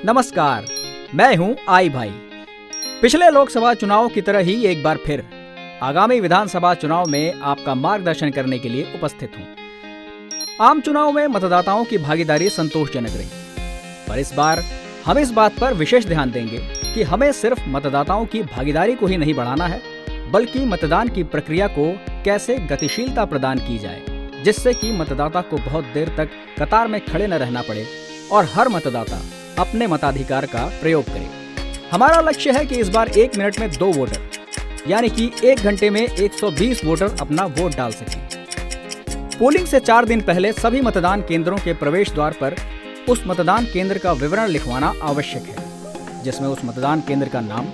नमस्कार, मैं हूं आई भाई। पिछले लोकसभा चुनाव की तरह ही एक बार फिर आगामी विधानसभा चुनाव में आपका मार्गदर्शन करने के लिए उपस्थित हूं। आम चुनाव में मतदाताओं की भागीदारी संतोषजनक रही, पर इस बार हम इस बात पर विशेष ध्यान देंगे कि हमें सिर्फ मतदाताओं की भागीदारी को ही नहीं बढ़ाना है, बल्कि मतदान की प्रक्रिया को कैसे गतिशीलता प्रदान की जाए, जिससे कि मतदाता को बहुत देर तक कतार में खड़े न रहना पड़े और हर मतदाता अपने मताधिकार का प्रयोग करे। हमारा लक्ष्य है कि इस बार 1 मिनट में 2 वोटर, यानी कि 1 घंटे में 120 वोटर अपना वोट डाल सकें। पोलिंग से 4 दिन पहले सभी मतदान केंद्रों के प्रवेश द्वार पर उस मतदान केंद्र का विवरण लिखवाना आवश्यक है, जिसमें उस मतदान केंद्र का नाम,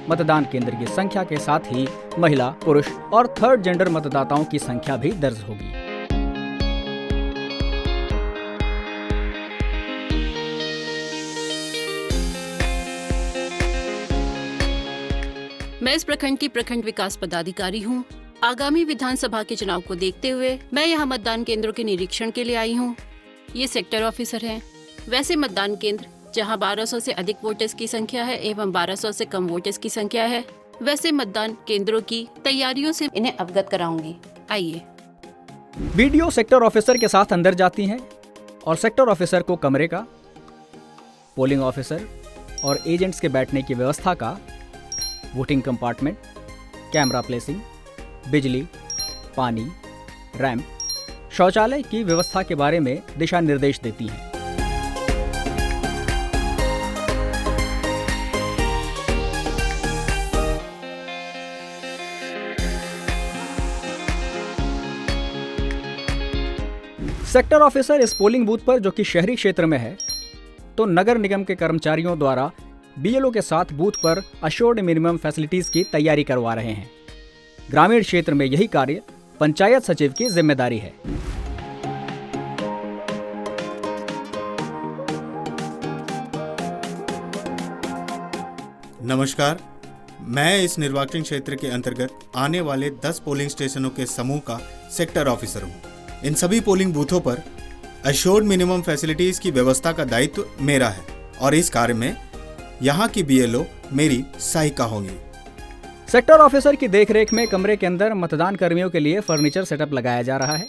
मतदान केंद्र की संख्या के साथ ही महिला, पुरुष और थर्ड जेंडर मतदाताओं की संख्या भी दर्ज होगी। मैं इस प्रखंड की प्रखंड विकास पदाधिकारी हूँ। आगामी विधानसभा के चुनाव को देखते हुए मैं यहाँ मतदान केंद्रों के निरीक्षण के लिए आई हूँ। ये सेक्टर ऑफिसर हैं। वैसे मतदान केंद्र जहाँ 1200 से अधिक वोटर्स की संख्या है एवं 1200 से कम वोटर्स की संख्या है, वैसे मतदान केंद्रों की तैयारियों से इन्हें अवगत कराऊंगी। आइए। वीडियो सेक्टर ऑफिसर के साथ अंदर जाती हैं और सेक्टर ऑफिसर को कमरे का, पोलिंग ऑफिसर और एजेंट्स के बैठने की व्यवस्था का, वोटिंग कंपार्टमेंट, कैमरा प्लेसिंग, बिजली, पानी, रैंप, शौचालय की व्यवस्था के बारे में दिशा निर्देश देती हैं। सेक्टर ऑफिसर इस पोलिंग बूथ पर, जो कि शहरी क्षेत्र में है, तो नगर निगम के कर्मचारियों द्वारा बीएलओ के साथ बूथ पर अश्योर्ड मिनिमम फैसिलिटीज की तैयारी करवा रहे हैं। ग्रामीण क्षेत्र में यही कार्य पंचायत सचिव की जिम्मेदारी है। नमस्कार, मैं इस निर्वाचन क्षेत्र के अंतर्गत आने वाले 10 पोलिंग स्टेशनों के समूह का सेक्टर ऑफिसर हूँ। इन सभी पोलिंग बूथों पर अश्योर्ड मिनिमम फैसिलिटीज की व्यवस्था का दायित्व मेरा है और इस कार्य में यहाँ की बीएलओ मेरी सहायिका होंगी। सेक्टर ऑफिसर की देखरेख में कमरे के अंदर मतदान कर्मियों के लिए फर्नीचर सेटअप लगाया जा रहा है।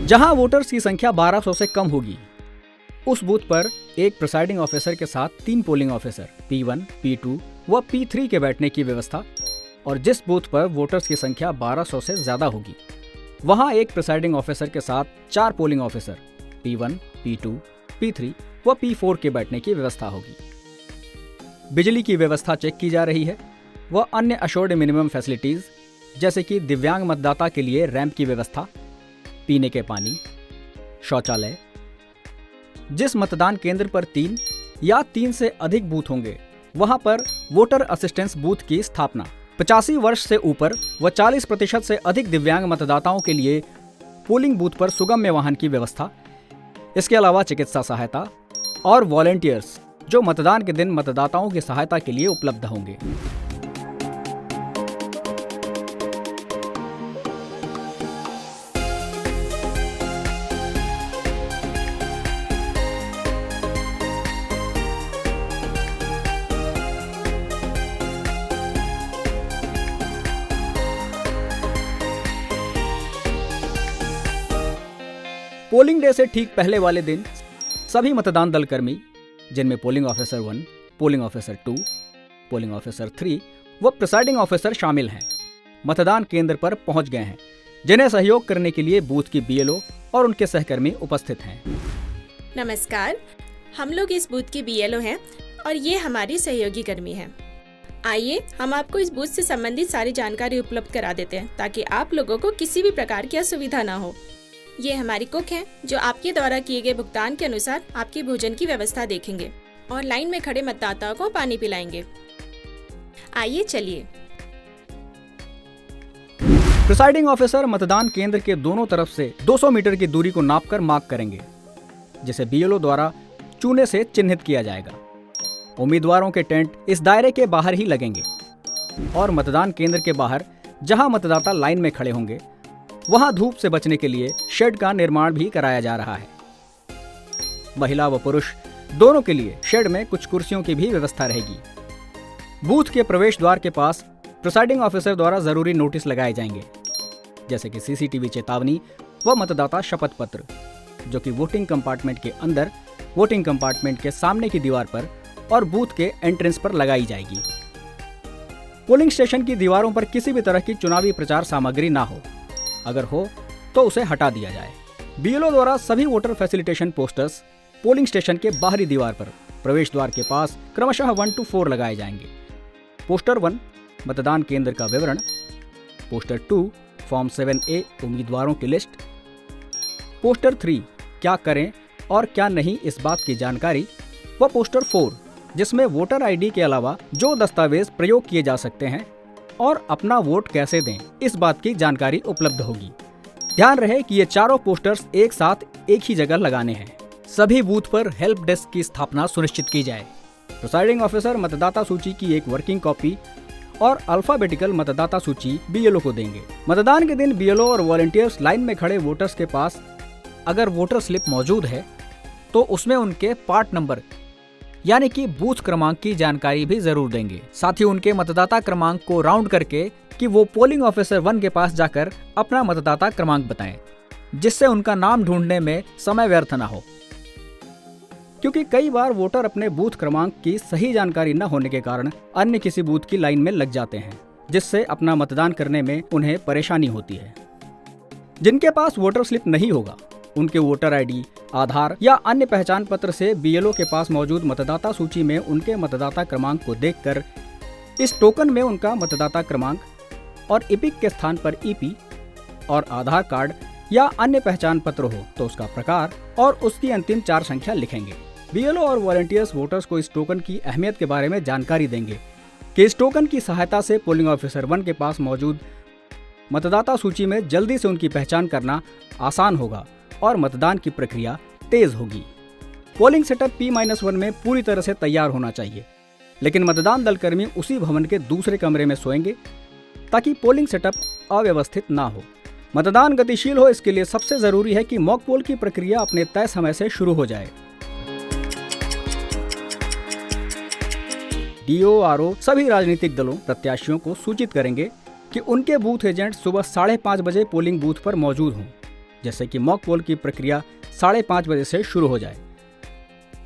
जहां वोटर्स की संख्या 1200 से कम होगी, उस बूथ पर एक प्रिसाइडिंग ऑफिसर के साथ 3 पोलिंग ऑफिसर P1, P2 व P3 के बैठने की व्यवस्था, और जिस बूथ पर वोटर्स की संख्या 1200 से ज्यादा होगी, वहां एक प्रिसाइडिंग ऑफिसर के साथ 4 polling officer P1, P2, P3 व P4 के बैठने की व्यवस्था होगी। बिजली की व्यवस्था चेक की जा रही है व अन्य अश्योर्ड मिनिमम फैसिलिटीज, जैसे कि दिव्यांग मतदाता के लिए रैंप की व्यवस्था, पीने के पानी, शौचालय। जिस मतदान केंद्र पर 3 या 3 से अधिक बूथ होंगे, वहां पर वोटर असिस्टेंस बूथ की स्थापना, 85 वर्ष से ऊपर व 40% से अधिक दिव्यांग मतदाताओं के लिए पोलिंग बूथ पर सुगम्य वाहन की व्यवस्था, इसके अलावा चिकित्सा सहायता और वॉलंटियर्स, जो मतदान के दिन मतदाताओं की सहायता के लिए उपलब्ध होंगे। पोलिंग डे से ठीक पहले वाले दिन सभी मतदान दल कर्मी, जिनमें polling officer 1, polling officer 2, polling officer 3 व प्रिसाइडिंग ऑफिसर शामिल हैं, मतदान केंद्र पर पहुंच गए हैं, जिन्हें सहयोग करने के लिए बूथ की बीएलओ और उनके सहकर्मी उपस्थित हैं। नमस्कार, हम लोग इस बूथ की बीएलओ हैं और ये हमारी सहयोगी कर्मी हैं। आइए हम आपको इस बूथ से संबंधित सारी जानकारी उपलब्ध करा देते हैं, ताकि आप लोगों को किसी भी प्रकार की असुविधा ना हो। ये हमारी कुक हैं, जो आपके द्वारा किए गए भुगतान के अनुसार आपकी भोजन की व्यवस्था देखेंगे और लाइन में खड़े मतदाताओं को पानी पिलाएंगे। आइए चलिए। प्रिसाइडिंग ऑफिसर मतदान केंद्र के दोनों तरफ से 200 मीटर की दूरी को नापकर मार्क करेंगे, जिसे बीएलओ द्वारा चूने से चिन्हित किया जाएगा। उम्मीदवारों के टेंट इस दायरे के बाहर ही लगेंगे और मतदान केंद्र के बाहर जहां मतदाता लाइन में खड़े होंगे वहां धूप से बचने के लिए शेड का निर्माण भी कराया जा रहा है। महिला व पुरुष दोनों के लिए शेड में कुछ कुर्सियों की भी व्यवस्था रहेगी। बूथ के प्रवेश द्वार के पास प्रिसाइडिंग ऑफिसर द्वारा जरूरी नोटिस लगाए जाएंगे, जैसे कि सीसीटीवी चेतावनी व मतदाता शपथ पत्र, जो कि वोटिंग कंपार्टमेंट के अंदर, वोटिंग कंपार्टमेंट के सामने की दीवार पर और बूथ के एंट्रेंस पर लगाई जाएगी। पोलिंग स्टेशन की दीवारों पर किसी भी तरह की चुनावी प्रचार सामग्री ना हो, अगर हो तो उसे हटा दिया जाए। बीएलओ द्वारा सभी voter facilitation posters polling station के बाहरी दीवार पर प्रवेश द्वार के पास क्रमशः 1 to 4 लगाए जाएंगे। पोस्टर 1 मतदान केंद्र का विवरण, पोस्टर 2 फॉर्म 7A उम्मीदवारों की लिस्ट, पोस्टर 3 क्या करें और क्या नहीं इस बात की जानकारी, व पोस्टर 4 जिसमें वोटर आईडी के अलावा जो दस्तावेज प्रयोग किए जा सकते हैं और अपना वोट कैसे दें इस बात की जानकारी उपलब्ध होगी। ध्यान रहे कि ये चारों पोस्टर्स एक साथ एक ही जगह लगाने हैं। सभी बूथ पर हेल्प डेस्क की स्थापना सुनिश्चित की जाए। प्रिसाइडिंग ऑफिसर मतदाता सूची की एक वर्किंग कॉपी और अल्फाबेटिकल मतदाता सूची बीएलओ को देंगे। मतदान के दिन बीएलओ और वॉलंटियर्स लाइन में खड़े वोटर्स के पास अगर वोटर स्लिप मौजूद है तो उसमें उनके पार्ट नंबर यानी कि बूथ क्रमांक की जानकारी भी जरूर देंगे। साथ ही उनके मतदाता क्रमांक को राउंड करके कि वो पोलिंग ऑफिसर 1 के पास जाकर अपना मतदाता क्रमांक बताएं, जिससे उनका नाम ढूंढने में समय व्यर्थ न हो। क्योंकि कई बार वोटर अपने बूथ क्रमांक की सही जानकारी न होने के कारण अन्य किसी बूथ की लाइन में लग जाते हैं, जिससे अपना मतदान करने में उन्हें परेशानी होती है। जिनके पास वोटर स्लिप नहीं होगा उनके वोटर आईडी, आधार या अन्य पहचान पत्र से बीएलओ के पास मौजूद मतदाता सूची में उनके मतदाता क्रमांक को देखकर इस टोकन में उनका मतदाता क्रमांक और इपिक के स्थान पर ईपी और आधार कार्ड या अन्य पहचान पत्र हो तो उसका प्रकार और उसकी अंतिम 4 संख्या लिखेंगे। बीएलओ और वॉलंटियर्स वोटर्स को इस टोकन की अहमियत के बारे में जानकारी देंगे कि इस टोकन की सहायता से पोलिंग ऑफिसर 1 के पास मौजूद मतदाता सूची में जल्दी से उनकी पहचान करना आसान होगा और मतदान की प्रक्रिया तेज होगी। पोलिंग सेटअप P-1 में पूरी तरह से तैयार होना चाहिए, लेकिन मतदान दल कर्मी उसी भवन के दूसरे कमरे में सोएंगे ताकि पोलिंग सेटअप अव्यवस्थित ना हो। मतदान गतिशील हो, इसके लिए सबसे जरूरी है कि मॉक पोल की प्रक्रिया अपने तय समय से शुरू हो जाए। डीओ आरओ सभी राजनीतिक दलों प्रत्याशियों को सूचित करेंगे कि उनके बूथ एजेंट सुबह 5:30 बजे पोलिंग बूथ पर मौजूद हों, जैसे कि मॉक पोल की प्रक्रिया 5:30 बजे से शुरू हो जाए।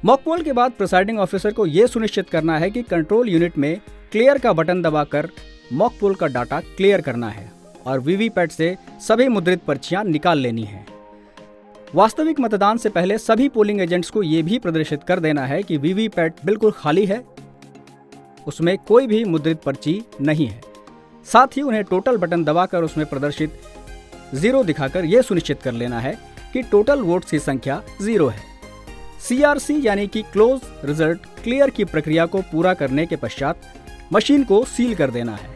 मॉक पोल के बाद प्रिसाइडिंग ऑफिसर को यह सुनिश्चित करना है कि कंट्रोल यूनिट में क्लियर का बटन दबाकर मॉक पोल का डाटा क्लियर करना है और वीवीपैट से सभी मुद्रित पर्चियां निकाल लेनी है। वास्तविक मतदान से पहले सभी पोलिंग एजेंट्स को यह भी प्रदर्शित कर देना है कि वीवीपैट बिल्कुल खाली है, उसमें कोई भी मुद्रित पर्ची नहीं है। साथ ही उन्हें टोटल बटन दबाकर उसमें प्रदर्शित 0 दिखाकर यह सुनिश्चित कर लेना है कि टोटल वोट्स की संख्या 0 है। CRC यानी कि क्लोज रिजल्ट क्लियर की प्रक्रिया को पूरा करने के पश्चात मशीन को सील कर देना है।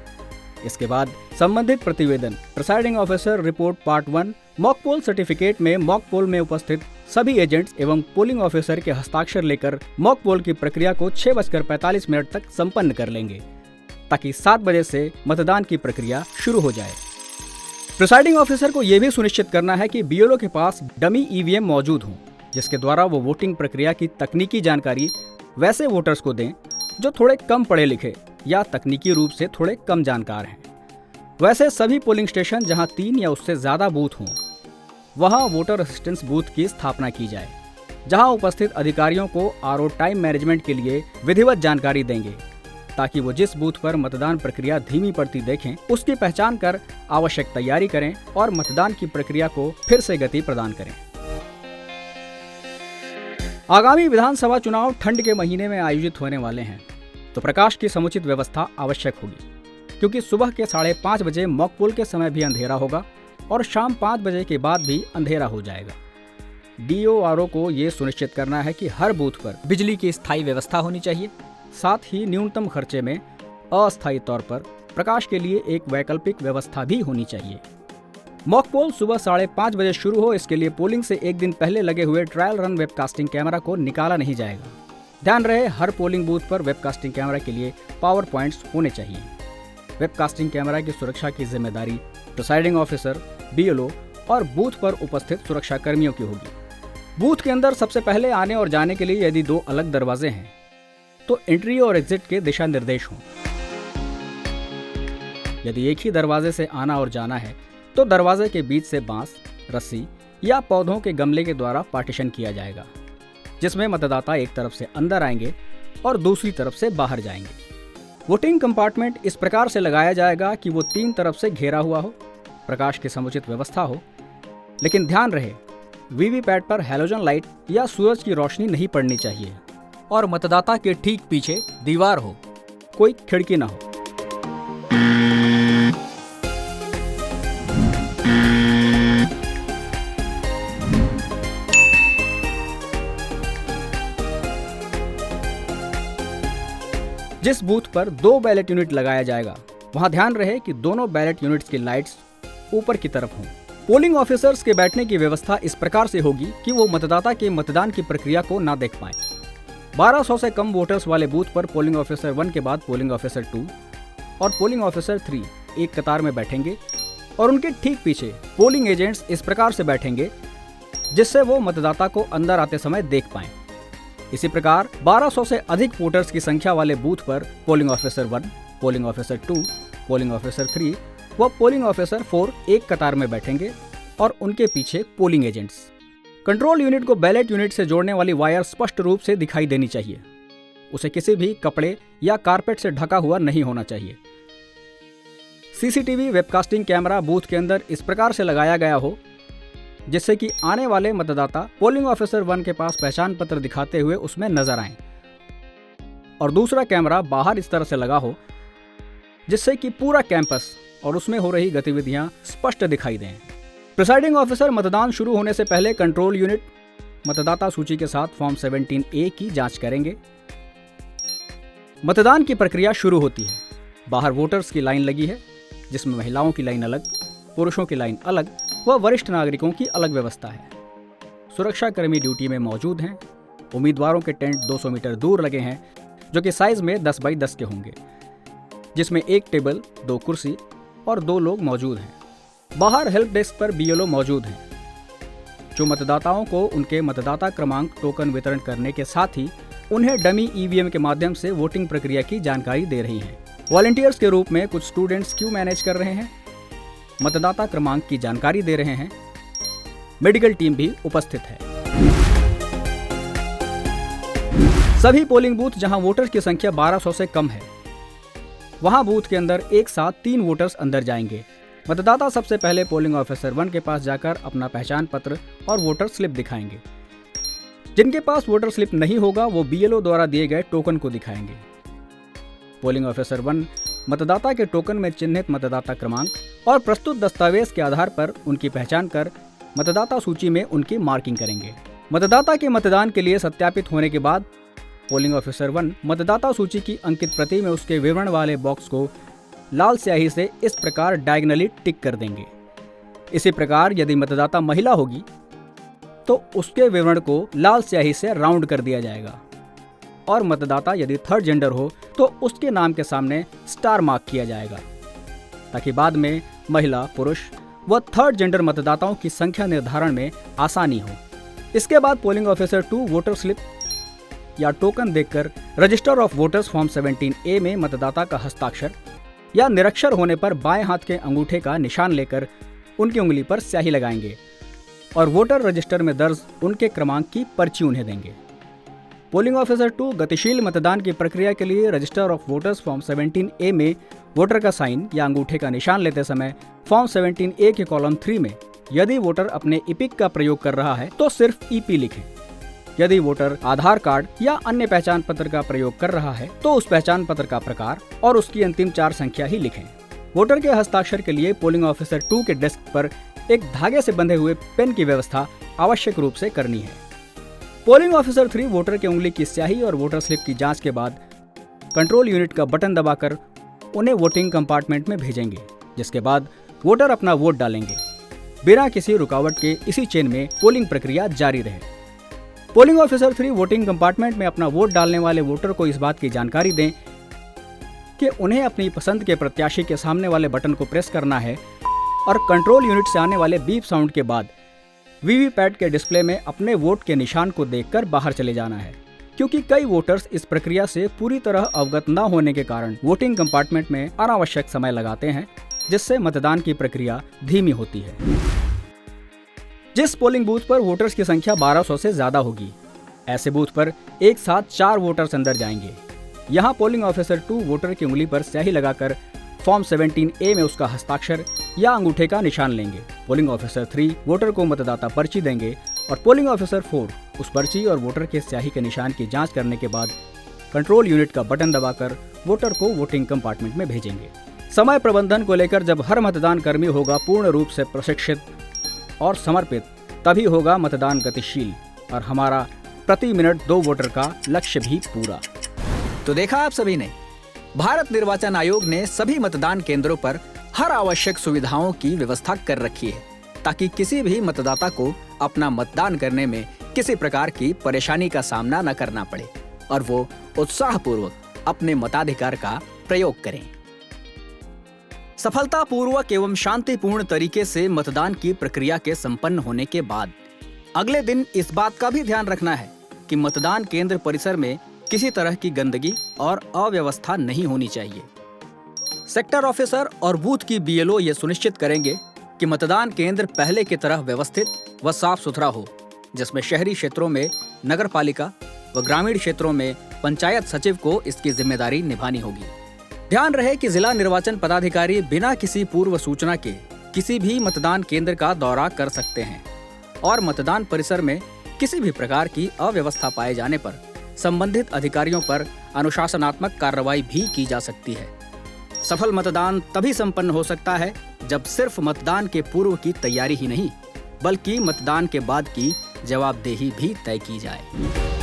इसके बाद संबंधित प्रतिवेदन presiding officer report part 1 mock poll certificate में मॉक पोल में उपस्थित सभी एजेंट्स एवं पोलिंग ऑफिसर के हस्ताक्षर लेकर मॉक पोल की प्रक्रिया को 6:45 तक संपन्न कर लेंगे, ताकि 7 बजे से मतदान की प्रक्रिया शुरू हो जाए। प्रिसाइडिंग ऑफिसर को यह भी सुनिश्चित करना है कि बीएलओ के पास डमी ईवीएम मौजूद हों, जिसके द्वारा वो वोटिंग प्रक्रिया की तकनीकी जानकारी वैसे वोटर्स को दें जो थोड़े कम पढ़े लिखे या तकनीकी रूप से थोड़े कम जानकार हैं। वैसे सभी पोलिंग स्टेशन जहां 3 या उससे ज्यादा बूथ हों, वहां वोटर असिस्टेंस बूथ की स्थापना की जाए, जहां उपस्थित अधिकारियों को आरओ टाइम मैनेजमेंट के लिए विधिवत जानकारी देंगे, ताकि वो जिस बूथ पर मतदान प्रक्रिया धीमी पड़ती देखें उसकी पहचान कर आवश्यक तैयारी करें और मतदान की प्रक्रिया को फिर से गति प्रदान करें। आगामी विधानसभा चुनाव ठंड के महीने में आयोजित होने वाले हैं, तो प्रकाश की समुचित व्यवस्था आवश्यक होगी, क्योंकि सुबह के 5:30 बजे मॉक पोल के समय भी अंधेरा होगा और शाम 5 बजे के बाद भी अंधेरा हो जाएगा। डीओआरओ को ये सुनिश्चित करना है कि हर बूथ पर बिजली की स्थायी व्यवस्था होनी चाहिए। साथ ही न्यूनतम खर्चे में अस्थायी तौर पर प्रकाश के लिए एक वैकल्पिक व्यवस्था भी होनी चाहिए। मॉक पोल सुबह 5:30 बजे शुरू हो, इसके लिए पोलिंग से एक दिन पहले लगे हुए ट्रायल रन वेबकास्टिंग कैमरा को निकाला नहीं जाएगा। ध्यान रहे, हर पोलिंग बूथ पर वेबकास्टिंग कैमरा के लिए पावर पॉइंट्स होने चाहिए। वेबकास्टिंग कैमरा की सुरक्षा की जिम्मेदारी प्रिसाइडिंग ऑफिसर, BLO और बूथ पर उपस्थित सुरक्षा कर्मियों की होगी। बूथ के अंदर सबसे पहले आने और जाने के लिए यदि 2 अलग दरवाजे हैं तो एंट्री और एग्जिट के दिशा निर्देश हों। यदि एक ही दरवाजे से आना और जाना है तो दरवाजे के बीच से बांस, रस्सी या पौधों के गमले के द्वारा पार्टीशन किया जाएगा, जिसमें मतदाता एक तरफ से अंदर आएंगे और दूसरी तरफ से बाहर जाएंगे। वोटिंग कंपार्टमेंट इस प्रकार से लगाया जाएगा कि वो 3 तरफ से घेरा हुआ हो, प्रकाश की समुचित व्यवस्था हो, लेकिन ध्यान रहे वीवीपैट पर हैलोजन लाइट या सूरज की रोशनी नहीं पड़नी चाहिए और मतदाता के ठीक पीछे दीवार हो, कोई खिड़की न हो। जिस बूथ पर 2 बैलेट यूनिट लगाया जाएगा वहां ध्यान रहे कि दोनों बैलेट यूनिट्स की लाइट्स ऊपर की तरफ हों। पोलिंग ऑफिसर्स के बैठने की व्यवस्था इस प्रकार से होगी कि वो मतदाता के मतदान की प्रक्रिया को ना देख पाएं। 1200 से कम वोटर्स वाले बूथ पर पोलिंग ऑफिसर 1 के बाद पोलिंग ऑफिसर 2 और पोलिंग ऑफिसर 3 एक कतार में बैठेंगे और उनके ठीक पीछे पोलिंग एजेंट्स इस प्रकार से बैठेंगे जिससे वो मतदाता को अंदर आते समय देख पाएं। इसी प्रकार 1200 से अधिक वोटर्स की संख्या वाले बूथ पर polling officer 1, polling officer 2, polling officer 3 व पोलिंग ऑफिसर 4 एक कतार में बैठेंगे और उनके पीछे पोलिंग एजेंट्स। कंट्रोल यूनिट को बैलेट यूनिट से जोड़ने वाली वायर स्पष्ट रूप से दिखाई देनी चाहिए। उसे किसी भी कपड़े या कारपेट से ढका हुआ नहीं होना चाहिए। CCTV वेबकास्टिंग कैमरा बूथ के अंदर इस प्रकार से लगाया गया हो जिससे कि आने वाले मतदाता पोलिंग ऑफिसर 1 के पास पहचान पत्र दिखाते हुए उसमें नजर आएं और दूसरा कैमरा बाहर इस तरह से लगा हो जिससे कि पूरा कैंपस और उसमें हो रही गतिविधियां स्पष्ट दिखाई दें। प्रिसाइडिंग ऑफिसर मतदान शुरू होने से पहले कंट्रोल यूनिट मतदाता सूची के साथ फॉर्म 17A की जांच करेंगे। मतदान की प्रक्रिया शुरू होती है। बाहर वोटर्स की लाइन लगी है जिसमें महिलाओं की लाइन अलग, पुरुषों की लाइन अलग व वरिष्ठ नागरिकों की अलग व्यवस्था है। सुरक्षा कर्मी ड्यूटी में मौजूद हैं। उम्मीदवारों के टेंट 200 मीटर दूर लगे हैं जो कि साइज में 10 बाई 10 के होंगे, जिसमें एक टेबल, 2 कुर्सी और 2 लोग मौजूद हैं। बाहर हेल्प डेस्क पर BLO मौजूद हैं जो मतदाताओं को उनके मतदाता क्रमांक टोकन वितरण करने के साथ ही उन्हें डमी EVM के माध्यम से वोटिंग प्रक्रिया की जानकारी दे रही हैं। वॉलंटियर्स के रूप में कुछ स्टूडेंट्स क्यू मैनेज कर रहे हैं, मतदाता क्रमांक की जानकारी दे रहे हैं। मेडिकल टीम भी उपस्थित है। सभी पोलिंग बूथ जहां वोटर्स की संख्या 1200 से कम है वहां बूथ के अंदर एक साथ 3 वोटर्स अंदर जाएंगे। मतदाता सबसे पहले पोलिंग ऑफिसर 1 के पास जाकर अपना पहचान पत्र और वोटर स्लिप दिखाएंगे। जिनके पास वोटर स्लिप नहीं होगा वो BLO द्वारा दिए गए टोकन को दिखाएंगे। पोलिंग ऑफिसर 1 मतदाता के टोकन में चिन्हित मतदाता क्रमांक और प्रस्तुत दस्तावेज के आधार पर उनकी पहचान कर मतदाता सूची में उनकी मार्किंग करेंगे। मतदाता के मतदान के लिए सत्यापित होने के बाद पोलिंग ऑफिसर 1 मतदाता सूची की अंकित प्रति में उसके विवरण वाले बॉक्स को लाल स्याही से इस प्रकार डायगनली टिक कर देंगे। इसी प्रकार यदि मतदाता महिला होगी तो उसके विवरण को लाल स्याही से राउंड कर दिया जाएगा और मतदाता यदि थर्ड जेंडर हो तो उसके नाम के सामने स्टार मार्क किया जाएगा ताकि बाद में महिला, पुरुष व थर्ड जेंडर मतदाताओं की संख्या निर्धारण में आसानी हो। इसके बाद पोलिंग ऑफिसर 2 वोटर स्लिप या टोकन देखकर register of voters form 17A में मतदाता का हस्ताक्षर या निरक्षर होने पर बाएं हाथ के अंगूठे का निशान लेकर उनकी उंगली पर स्याही लगाएंगे और वोटर रजिस्टर में दर्ज उनके क्रमांक की पर्ची उन्हें देंगे। पोलिंग ऑफिसर 2 गतिशील मतदान की प्रक्रिया के लिए register of voters form 17A में वोटर का साइन या अंगूठे का निशान लेते समय फॉर्म 17A के कॉलम 3 में यदि वोटर अपने इपिक का प्रयोग कर रहा है तो सिर्फ EP लिखें। यदि वोटर आधार कार्ड या अन्य पहचान पत्र का प्रयोग कर रहा है तो उस पहचान पत्र का प्रकार और उसकी अंतिम 4 संख्या ही लिखें। वोटर के हस्ताक्षर के लिए पोलिंग ऑफिसर 2 के डेस्क पर एक धागे से बंधे हुए पेन की व्यवस्था आवश्यक रूप से करनी है। पोलिंग ऑफिसर 3 वोटर के उंगली की स्याही और वोटर स्लिप की जांच के बाद कंट्रोल यूनिट का बटन दबाकर उन्हें वोटिंग कंपार्टमेंट में भेजेंगे, जिसके बाद वोटर अपना वोट डालेंगे। बिना किसी रुकावट के इसी चेन में पोलिंग प्रक्रिया जारी रहे। पोलिंग ऑफिसर 3 वोटिंग कंपार्टमेंट में अपना वोट डालने वाले वोटर को इस बात की जानकारी दें कि उन्हें अपनी पसंद के प्रत्याशी के सामने वाले बटन को प्रेस करना है और कंट्रोल यूनिट से आने वाले बीप साउंड के बाद वीवीपैट के डिस्प्ले में अपने वोट के निशान को देखकर बाहर चले जाना है। क्योंकि कई वोटर्स इस प्रक्रिया से पूरी तरह अवगत न होने के कारण वोटिंग कंपार्टमेंट में अनावश्यक समय लगाते हैं, जिससे मतदान की प्रक्रिया धीमी होती है। जिस पोलिंग बूथ पर वोटर्स की संख्या 1200 से ज्यादा होगी, ऐसे बूथ पर एक साथ 4 वोटर्स अंदर जाएंगे। यहाँ पोलिंग ऑफिसर 2 वोटर की उंगली पर स्याही लगाकर फॉर्म 17A में उसका हस्ताक्षर या अंगूठे का निशान लेंगे। पोलिंग ऑफिसर 3 वोटर को मतदाता पर्ची देंगे और पोलिंग ऑफिसर 4 उस पर्ची और वोटर के स्याही के निशान की जांच करने के बाद कंट्रोल यूनिट का बटन दबाकर वोटर को वोटिंग कंपार्टमेंट में भेजेंगे। समय प्रबंधन को लेकर जब हर मतदान कर्मी होगा पूर्ण रूप से प्रशिक्षित और समर्पित, तभी होगा मतदान गतिशील और हमारा प्रति मिनट 2 वोटर का लक्ष्य भी पूरा। तो देखा आप सभी ने, भारत निर्वाचन आयोग ने सभी मतदान केंद्रों पर हर आवश्यक सुविधाओं की व्यवस्था कर रखी है ताकि किसी भी मतदाता को अपना मतदान करने में किसी प्रकार की परेशानी का सामना न करना पड़े और वो उत्साहपूर्वक अपने मताधिकार का प्रयोग करें। सफलतापूर्वक एवं शांतिपूर्ण तरीके से मतदान की प्रक्रिया के संपन्न होने के बाद अगले दिन इस बात का भी ध्यान रखना है कि मतदान केंद्र परिसर में किसी तरह की गंदगी और अव्यवस्था नहीं होनी चाहिए। सेक्टर ऑफिसर और बूथ की बीएलओ ये सुनिश्चित करेंगे कि मतदान केंद्र पहले की तरह व्यवस्थित व साफ सुथरा हो, जिसमें शहरी क्षेत्रों में नगर पालिका व ग्रामीण क्षेत्रों में पंचायत सचिव को इसकी जिम्मेदारी निभानी होगी। ध्यान रहे कि जिला निर्वाचन पदाधिकारी बिना किसी पूर्व सूचना के किसी भी मतदान केंद्र का दौरा कर सकते हैं और मतदान परिसर में किसी भी प्रकार की अव्यवस्था पाए जाने पर संबंधित अधिकारियों पर अनुशासनात्मक कार्रवाई भी की जा सकती है। सफल मतदान तभी संपन्न हो सकता है जब सिर्फ मतदान के पूर्व की तैयारी ही नहीं, बल्कि मतदान के बाद की जवाबदेही भी तय की जाए।